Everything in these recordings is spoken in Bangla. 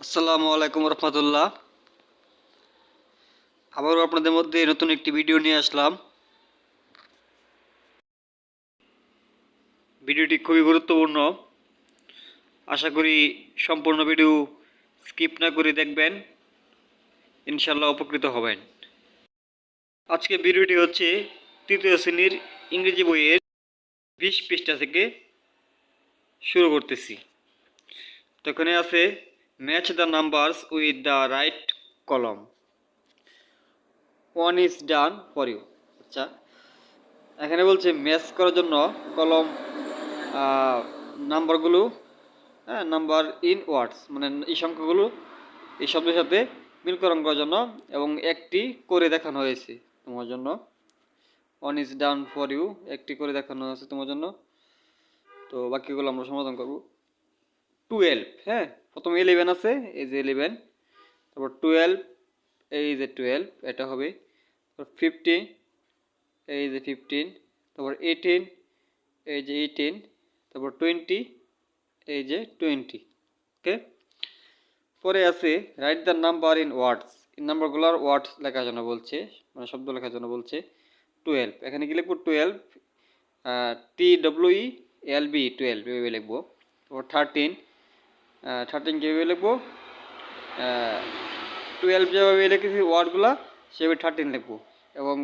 আসসালামু আলাইকুম রহমতুল্লাহ। আবারও আপনাদের মধ্যে নতুন একটি ভিডিও নিয়ে আসলাম। ভিডিওটি খুবই গুরুত্বপূর্ণ। আশা করি সম্পূর্ণ ভিডিও স্কিপ না করে দেখবেন, ইনশাল্লাহ উপকৃত হবেন। আজকে ভিডিওটি হচ্ছে তৃতীয় শ্রেণীর ইংরেজি বইয়ের 20 পৃষ্ঠা থেকে শুরু করতেছি। তো এখানে আছে match the numbers with the right column, one is done for you. আচ্ছা, এখানে বলছে ম্যাচ করার জন্য কলম নাম্বারগুলো, হ্যাঁ, নাম্বার ইন ওয়ার্ডস মানে এই সংখ্যাগুলো এই শব্দের সাথে মিলকরণ করার জন্য এবং একটি করে দেখানো হয়েছে তোমার জন্য। One is done for you, একটি করে দেখানো হয়েছে তোমার জন্য। তো বাকিগুলো আমরা সমাধান করব। 12, হ্যাঁ, প্রথম 11 আছে, এই যে 11, তারপর 12, এই যে 12, এটা হবে। তারপর 15, এই যে 15, তারপর 18, এই যে 18, তারপর 20, এই যে 20। ওকে, পরে আছে write the number in words, এই নাম্বারগুলোর ওয়ার্ডস লেখার জন্য বলছে, মানে শব্দ লেখার জন্য বলছে। 12, এখানে কি লিখবো? 12, TWELB, 12 এভাবে লিখবো। তারপর 13, 13 কীভাবে লিখবো? 12 যেভাবে লিখেছি ওয়ার্ডগুলো সেভাবে 13 লিখবো। এবং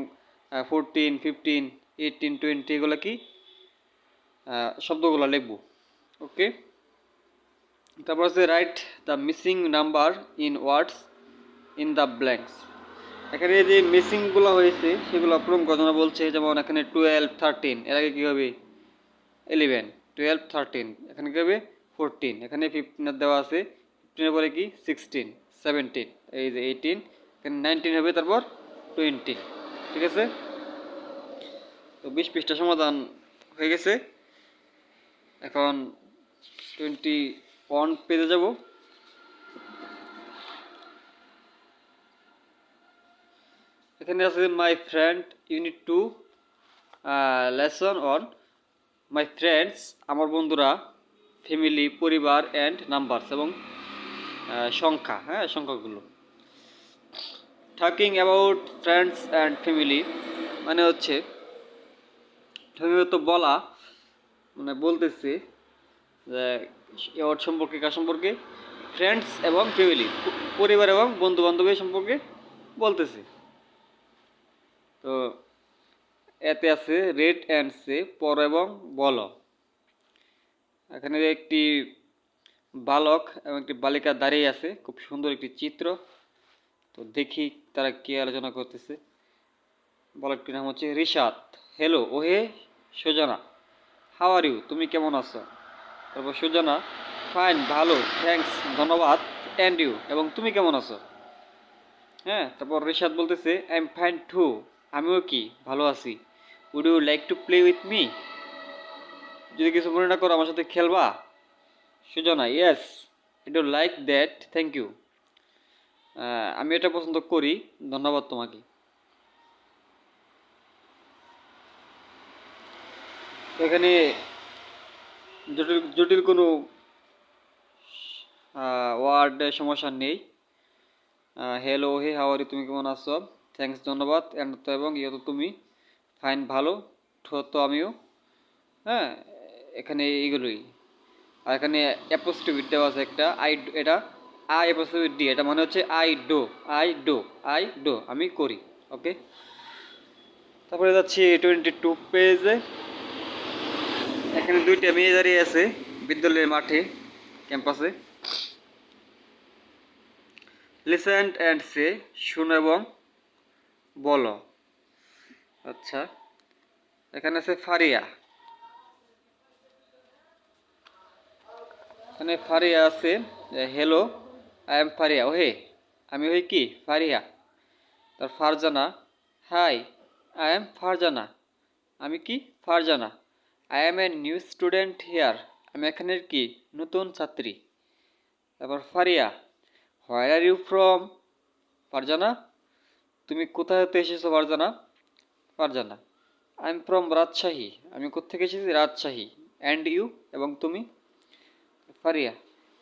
14, 15, 18, 20 এগুলো কি শব্দগুলো লিখবো। ওকে, তারপর আছে write the missing number in words in the blanks. এখানে যে মিসিংগুলো হয়েছে সেগুলো পূরণ করার জন্য বলছে। যেমন এখানে 12, 13, এর আগে কী হবে? 11, 12, 13, এখানে কী হবে? 14, এখানে 15 দেওয়া আছে, 15 পরে কি? 16, 17, এই যে 18, এখানে 19 হবে, তারপর 20। ঠিক আছে, তো 20 পৃষ্ঠা সমাধান হয়ে গেছে। এখন 21 পেজে যাব। এখানে আছে my friend unit 2 lesson on my friends, আমার বন্ধুরা, ফ্যামিলি পরিবার, অ্যান্ড নাম্বারস এবং সংখ্যা, হ্যাঁ, সংখ্যাগুলো। Talking about friends and family মানে হচ্ছে তো বলা, মানে বলতেছে যে ওর সম্পর্কে, কার সম্পর্কে? ফ্রেন্ডস এবং ফ্যামিলি, পরিবার এবং বন্ধু বান্ধবের সম্পর্কে বলতেছে। তো এতে আছে রেড অ্যান্ড সে, পড় এবং বলো। এখানে একটি বালক এবং একটি বালিকা দাঁড়িয়ে আছে, খুব সুন্দর একটি চিত্র। তো দেখি তারা কি আলোচনা করতেছে। বালকটির নাম হচ্ছে রিশাদ। হ্যালো ওহে সুজানা, হাউ আর ইউ, তুমি কেমন আছো? তারপর সুজানা, ফাইন, ভালো, থ্যাঙ্কস, ধন্যবাদ, অ্যান্ড ইউ, এবং তুমি কেমন আছো? হ্যাঁ, তারপর রিশাদ বলতেছে আই এম ফাইন টু, আমিও কি ভালো আছি। Would you like to play with me, যদি কিছু মনে না করো আমার সাথে খেলবা? Sujana, yes, I do like that, thank you, আমি এটা পছন্দ করি, ধন্যবাদ তোমাকে। এখানে জটিল জটিল কোনো ওয়ার্ড সমস্যা নেই। Hello hey how are you, তুমি কেমন আছো, থ্যাঙ্কস ধন্যবাদ, অ্যান্ড তো এবং ইয়ে তো তুমি, ফাইন ভালো, তো আমিও, হ্যাঁ, এখানে এইগুলোই। আর এখানে অ্যাপোস্ট্রোফি দেওয়া আছে একটা, আই, এটা আই অ্যাপোস্ট্রোফি ডি, এটা মানে হচ্ছে I do, I do, I do, আমি করি। ওকে, তারপরে যাচ্ছি 22 পেজে। এখানে দুইটা মেয়ে দাঁড়িয়ে আছে বিদ্যালয়ের মাঠে, ক্যাম্পাসে। লিসেন অ্যান্ড সে, শুনো এবং বলো। আচ্ছা, এখানে আছে ফারিয়া, এখানে ফারিয়া আছে, হ্যালো আই এম ফারিয়া, ওহে আমি হই কি? ফারিয়া। তার Farzana, hi I am Farzana, আমি কি? Farzana. I M a new student here, আমি এখানের কি? নতুন ছাত্রী। তারপর ফারিয়া, হোয়ার আর ইউ ফ্রম? ফারজানা, তুমি কোথায় হতে এসেছো Farzana? Farzana, I am from Rajshahi, আমি কোত্থেকে এসেছি? রাজশাহী। অ্যান্ড ইউ, এবং তুমি? Faria,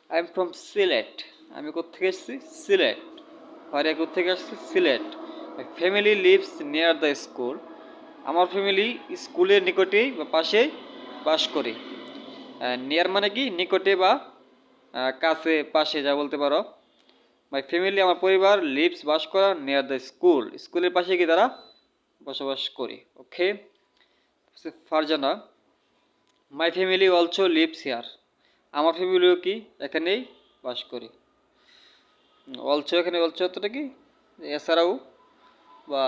I am from Sylhet, আমি কোত্থেকে এসেছি? সিলেট। ফারিয়া কোত্থেকে আসছে? Sylhet. Family lives near the school. আমার ফ্যামিলি স্কুলের নিকটেই বা পাশেই বাস করে। নিয়ার মানে কি? নিকটে বা কাছে, পাশে যা বলতে পারো। মাই ফ্যামিলি আমার পরিবার লিভস বাস করা নিয়ার দ্য স্কুল, স্কুলের পাশে কি তারা বসবাস করে। Okay. Farzana, my family also lives here. আমার ফ্যামিলিও কি এখানেই বাস করে। অলসো, এখানে অলসো অর্থটা কি? এছাড়াও বা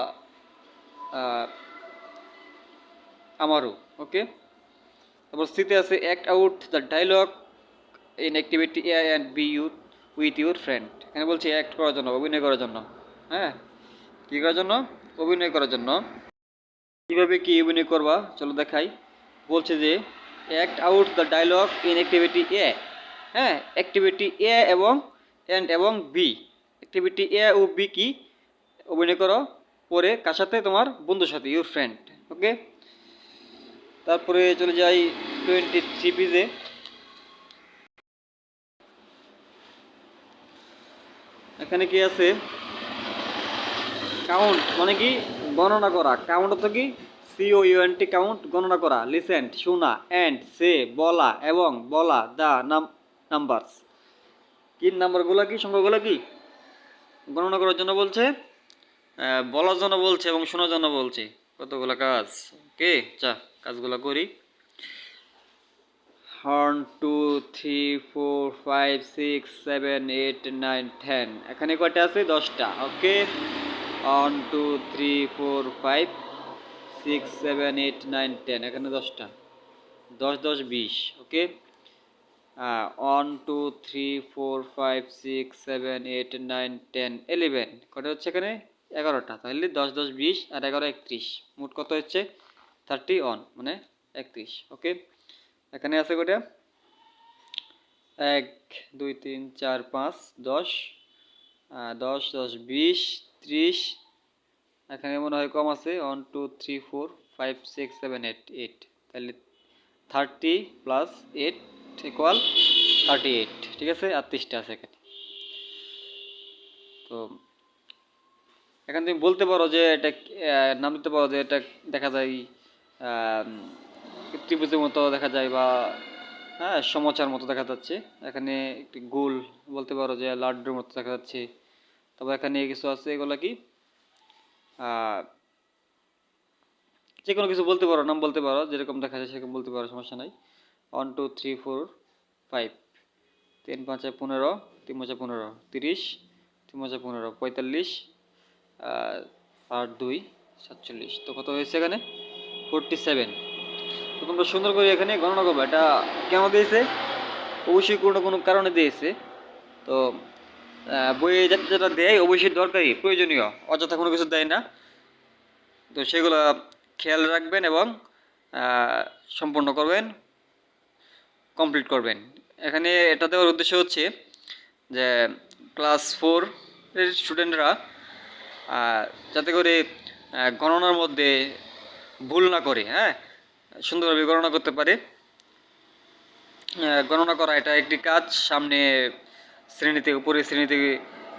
আমারও। ওকে। তারপর সিতে আছে act out the dialogue in activity A and B you with your friend. এখানে বলছে অ্যাক্ট করার জন্য, অভিনয় করার জন্য। হ্যাঁ, কী করার জন্য? অভিনয় করার জন্য। কীভাবে কি অভিনয় করবা চলো দেখাই। বলছে যে act out the dialogue in activity A. হ্যাঁ, অ্যাক্টিভিটি এ এবং বি। অ্যাক্টিভিটি এ ও বি কি? অভিনয় করো। পরে কার সাথে? তোমার বন্ধুর সাথে, ইউর ফ্রেন্ড। ওকে। তারপরে চলে যাই 23 পেজে। এখানে কি আছে? কাউন্ট মানে কি? গণনা করা। কাউন্ট অর্থ কি? COUNT, কাউন্ট, গণনা করা। লিসেন্ট, শোনা। অ্যান্ড, সে, বলা। এবং বলা। দ্য নাম্বারস, কি নাম্বারগুলো, কি সংখ্যাগুলো কি গণনা করার জন্য বলছে, বলার জন্য বলছে এবং শোনার জন্য বলছে। কতগুলো কাজ। ওকে, চা কাজগুলো করি। 1 2 3 4 5 6 7 8 9 10। এখানে কয়টা আছে? 10টা। ওকে। 1 2 3 4 5 6 7 8 9 10। এখানে 10টা। 10 10 20। ওকে। 1 2 3 4 5 6 7 8 9 10 11। কটা হচ্ছে এখানে? 11টা। তাহলে 10 10 20 আর 11 31। মোট কত হচ্ছে? 31, মানে 31। ওকে। এখানে আছে কটা? 1 2 3 4 5 10, 10 10 20 30। এখানে মনে হয় কম আছে। 1 2 3 4 5 6 7 8 8। তাহলে 30 প্লাস 8 ইকুয়াল 38। ঠিক আছে, 38টা আছে এখানে। তো এখানে তুমি বলতে পারো যে এটা, নাম দিতে পারো যে এটা দেখা যায় ত্রিভুজের মতো দেখা যায়, বা হ্যাঁ সমচার মতো দেখা যাচ্ছে। এখানে একটি গোল বলতে পারো যে লাড্ডুর মতো দেখা যাচ্ছে। তবে এখানে কিছু আছে, এগুলো কি যে কোনো কিছু বলতে পারো, নাম বলতে পারো, যেরকম দেখা যায় সেরকম বলতে পারো, সমস্যা নাই। 1 2 3 4 5, 3 5 15, 3 5 15, 30, 3 5 15, 45, আর 2 47। তো কত হয়েছে এখানে? 47। তো তোমরা সুন্দর করে এখানে গণনা করবে। এটা কেন দিয়েছে? অবশ্যই কোনো কোনো কারণে দিয়েছে। তো বইয়ে যেটা দেয় অবশ্যই দরকারি, প্রয়োজনীয়, অযথা কোনো কিছু দেয় না। তো সেগুলো খেয়াল রাখবেন এবং সম্পন্ন করবেন, কমপ্লিট করবেন। এখানে এটা দেওয়ার উদ্দেশ্য হচ্ছে যে ক্লাস 4 এর স্টুডেন্টরা যাতে করে গণনার মধ্যে ভুল না করে, হ্যাঁ, সুন্দরভাবে গণনা করতে পারে। গণনা করা এটা একটি কাজ। সামনে শ্রেণীতে, উপরের শ্রেণীতে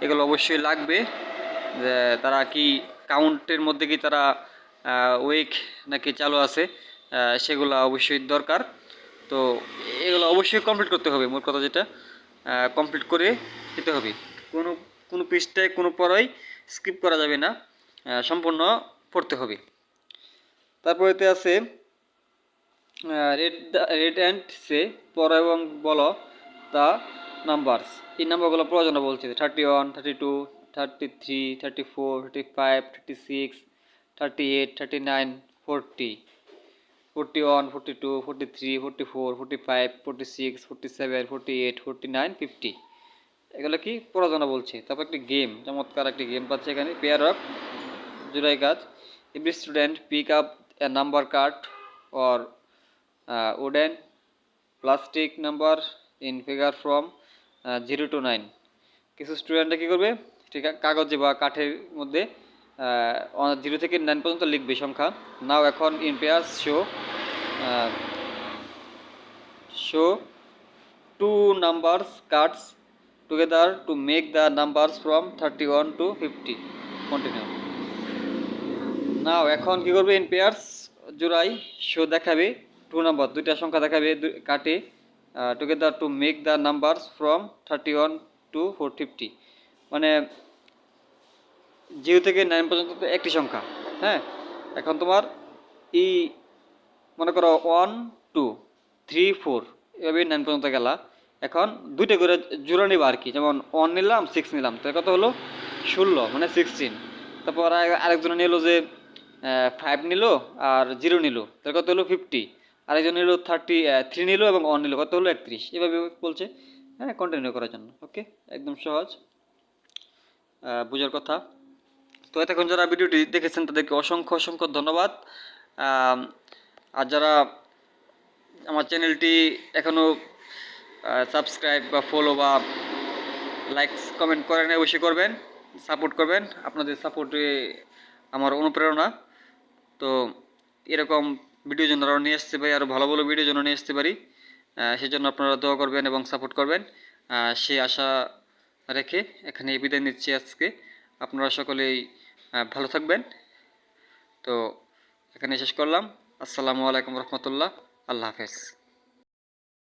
এগুলো অবশ্যই লাগবে। যে তারা কি কাউন্টের মধ্যে কি তারা উইক নাকি চালু আছে, সেগুলো অবশ্যই দরকার। তো এগুলো অবশ্যই কমপ্লিট করতে হবে। মোট কথা যেটা, কমপ্লিট করে দিতে হবে। কোনো কোনো পৃষ্ঠায় কোনো পড়াই স্কিপ করা যাবে না, সম্পূর্ণ পড়তে হবে। তারপরেতে আছে রেড অ্যান্ড সে, পড়ো এবং বলো দ্য নাম্বারস। এই নাম্বারগুলো প্রয়োজন বলছে। 31 32 33 34 35 36 38 39 40 41 42 43 44 45 46 47 48 49 50। এগুলো কি পড়াশোনা বলছে। তারপর একটি গেম, চমৎকার একটি গেম পাচ্ছে এখানে। পেয়ার অফ, জোড়াই কাজ। Every student pick up a number card or wooden plastic number in figure from 0 to 9। কিছু স্টুডেন্টরা কী করবে? ঠিক আছে, কাগজে বা কাঠের মধ্যে 0 থেকে 9 পর্যন্ত লিখবে সংখ্যা। নাও এখন in pairs show 2 numbers cards together to make the numbers from 31 to 50. Continue. Now এখন কি করবে, ইন পেয়ার্স জোড়াই শো দেখাবে টু নাম্বার, দুইটা সংখ্যা দেখাবে কাটে together to make the numbers from 31 to 450, মানে 0 থেকে 9 পর্যন্ত তো একটি সংখ্যা। হ্যাঁ, এখন তোমার এই মনে করো 1 2 3 4 এভাবে 9 পর্যন্ত গেলা। এখন দুইটা করে জোড়া নিবা আর কি, যেমন 1 নিলাম 6 নিলাম, তার কত হলো 16 মানে 16। তারপর আরেকজন নিল যে 5 নিল আর 0 নিল, তার কত হলো 50। আরেকজন নিল 3 নিল এবং 1 নিল, কত হলো 31। এভাবে বলছে। হ্যাঁ, কন্টিনিউ করার জন্য। ওকে, একদম সহজ, বোঝার কথা। তো এতক্ষণ যারা ভিডিওটি দেখেছেন তাদেরকে অসংখ্য অসংখ্য ধন্যবাদ। আর যারা আমার চ্যানেলটি এখনও সাবস্ক্রাইব বা ফলো বা লাইকস কমেন্ট করেন, অবশ্যই করবেন, সাপোর্ট করবেন। আপনাদের সাপোর্টে আমার অনুপ্রেরণা। তো এরকম ভিডিও যেন আরও নিয়ে আসতে পারি, আরও ভালো ভালো ভিডিও যেন নিয়ে আসতে পারি, সেজন্য আপনারা দোয়া করবেন এবং সাপোর্ট করবেন, সেই আশা রেখে এখানে বিদায় নিচ্ছি আজকে। আপনারা সকলেই ভালো থাকবেন। তো এখানে শেষ করলাম। আসসালামু আলাইকুম রহমতুল্লাহ। আল্লাহ হাফেজ।